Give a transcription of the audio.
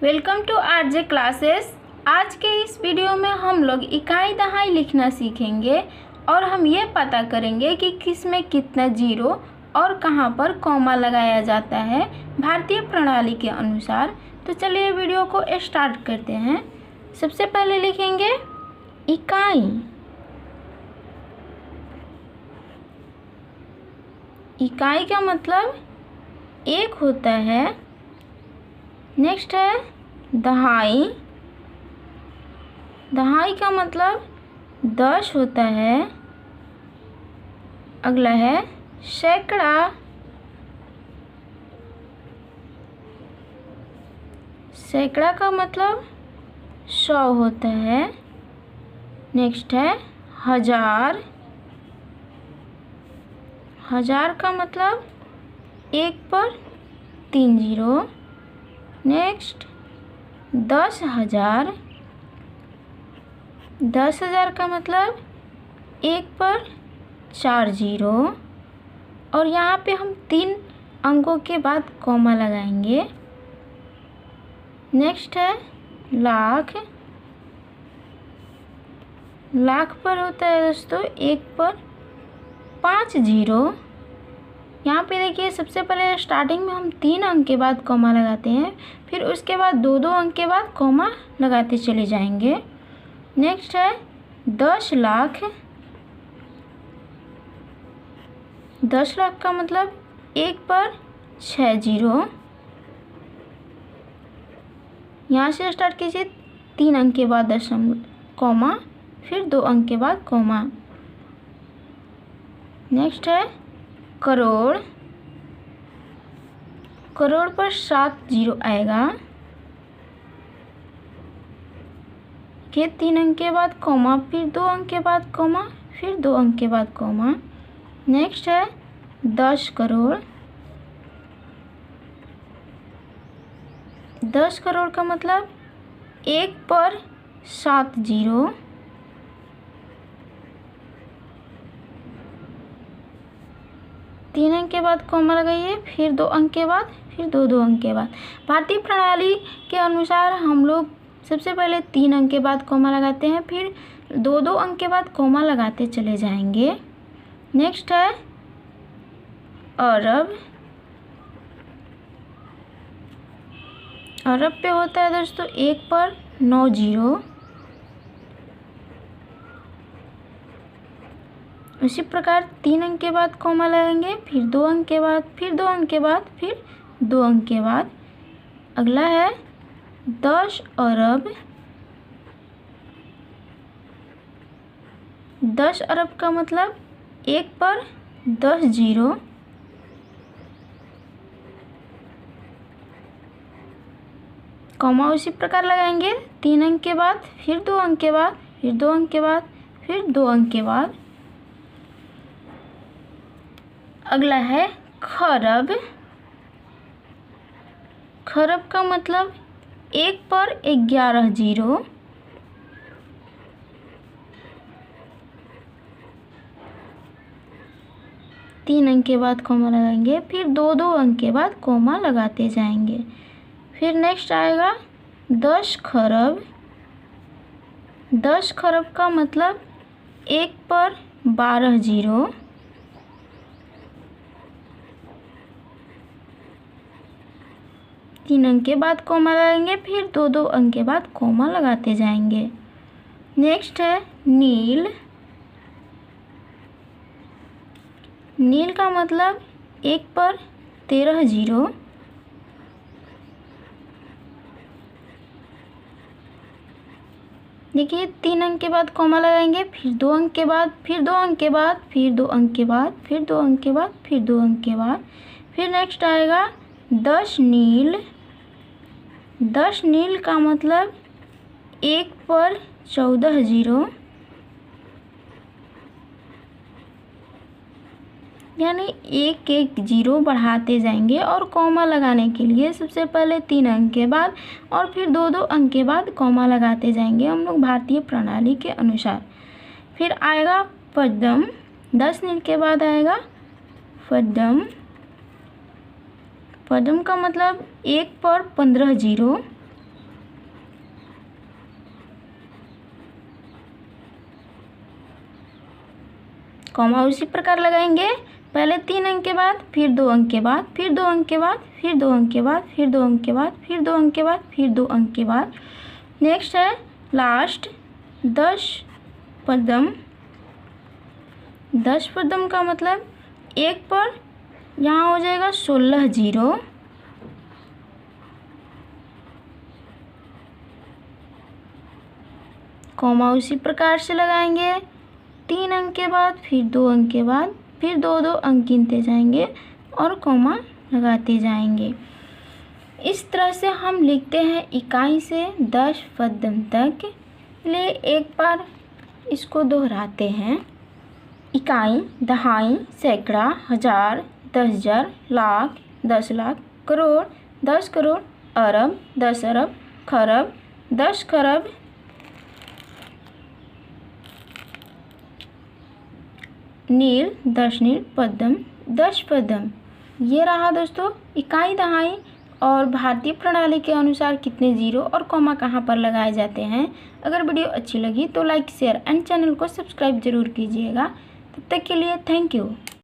Welcome to RJ classes. आज के इस वीडियो में हम लोग इकाई दहाई लिखना सीखेंगे और हम ये पता करेंगे कि किस में कितना जीरो और कहाँ पर कॉमा लगाया जाता है भारतीय प्रणाली के अनुसार। तो चलिए वीडियो को स्टार्ट करते हैं। सबसे पहले लिखेंगे इकाई। इकाई का मतलब एक होता है। नेक्स्ट है दहाई। दहाई का मतलब 10 होता है। अगला है सैकड़ा। सैकड़ा का मतलब 100 होता है। नेक्स्ट है हजार। हजार का मतलब 1 पर 3 जीरो। नेक्स्ट 10,000। 10,000 का मतलब 1 पर 4 जीरो और यहाँ पे हम 3 अंकों के बाद कॉमा लगाएंगे। नेक्स्ट है लाख। लाख पर होता है दोस्तों 1 पर 5 जीरो। यहाँ पे देखिए सबसे पहले स्टार्टिंग में हम 3 अंक के बाद कॉमा लगाते हैं, फिर उसके बाद 2-2 अंक के बाद कॉमा लगाते चले जाएंगे। नेक्स्ट है 10 लाख। 10 लाख का मतलब 1 पर 6 जीरो। यहाँ से स्टार्ट कीजिए 3 अंक के बाद कॉमा, फिर 2 अंक के बाद कॉमा। नेक्स्ट है करोड़। करोड़ पर 7 जीरो आएगा। के 3 अंक के बाद कॉमा, फिर 2 अंक के बाद कॉमा, फिर 2 अंक के बाद कॉमा। नेक्स्ट है 10 करोड़। 10 करोड़ का मतलब 1 पर 7 जीरो। तीन अंक के बाद कॉमा लगाइए, फिर 2 अंक के बाद, फिर 2-2 अंक के बाद। भारतीय प्रणाली के अनुसार हम लोग सबसे पहले 3 अंक के बाद कॉमा लगाते हैं, फिर 2-2 अंक के बाद कॉमा लगाते चले जाएंगे। नेक्स्ट है अरब। अरब पे होता है दोस्तों 1 पर 9 जीरो। उसी प्रकार 3 अंक के बाद कॉमा लगाएंगे, फिर 2 अंक के बाद, फिर 2 अंक के बाद, फिर 2 अंक के बाद। अगला है 10 अरब। 10 अरब का मतलब 1 पर 10 जीरो। कॉमा उसी प्रकार लगाएंगे 3 अंक के बाद, फिर 2 अंक के बाद, फिर 2 अंक के बाद, फिर 2 अंक के बाद। अगला है खरब। खरब का मतलब 1 पर 11 जीरो। तीन अंक के बाद कॉमा लगाएंगे, फिर 2-2 अंक के बाद कॉमा लगाते जाएंगे। फिर नेक्स्ट आएगा 10 खरब। 10 खरब का मतलब 1 पर 12 जीरो। तीन अंक के बाद कॉमा लगाएंगे, फिर 2-2 अंक के बाद कॉमा लगाते जाएंगे। नेक्स्ट है नील। नील का मतलब 1 पर 13 जीरो। देखिए 3 अंक के बाद कॉमा लगाएंगे, फिर 2 अंक के बाद, फिर 2 अंक के बाद, फिर 2 अंक के बाद, फिर 2 अंक के बाद, फिर 2 अंक के बाद। फिर नेक्स्ट आएगा 10 नील। 10 नील का मतलब 1 पर 14 जीरो, यानी 1-1 जीरो बढ़ाते जाएंगे और कॉमा लगाने के लिए सबसे पहले 3 अंक के बाद और फिर 2-2 अंक के बाद कॉमा लगाते जाएंगे हम लोग भारतीय प्रणाली के अनुसार। फिर आएगा पद्म। 10 नील के बाद आएगा पद्म। पद्म का मतलब 1 पर 15 जीरो। कॉमा उसी प्रकार लगाएंगे, पहले 3 अंक के बाद, फिर 2 अंक के बाद, फिर 2 अंक के बाद, फिर 2 अंक के बाद, फिर 2 अंक के बाद, फिर 2 अंक के बाद, फिर 2 अंक के बाद। नेक्स्ट है लास्ट 10 पदम। 10 पदम का मतलब एक पर यहाँ हो जाएगा 16 जीरो, कॉमा उसी प्रकार से लगाएंगे, 3 अंक के बाद, फिर 2 अंक के बाद, फिर 2-2 अंक गिनते जाएंगे और कॉमा लगाते जाएंगे। इस तरह से हम लिखते हैं इकाई से 10 पदम तक। लिए एक बार इसको दोहराते हैं। इकाई, दहाई, सैकड़ा, हजार, 10,000, लाख, 10 लाख, करोड़, 10 करोड़, अरब, 10 अरब, खरब, 10 खरब, नील, 10 नील, पदम, 10 पदम। ये रहा दोस्तों इकाई, दहाई और भारतीय प्रणाली के अनुसार कितने जीरो और कॉमा कहाँ पर लगाए जाते हैं। अगर वीडियो अच्छी लगी तो लाइक, शेयर एंड चैनल को सब्सक्राइब जरूर कीजिएगा। तब तक के लिए थैंक यू।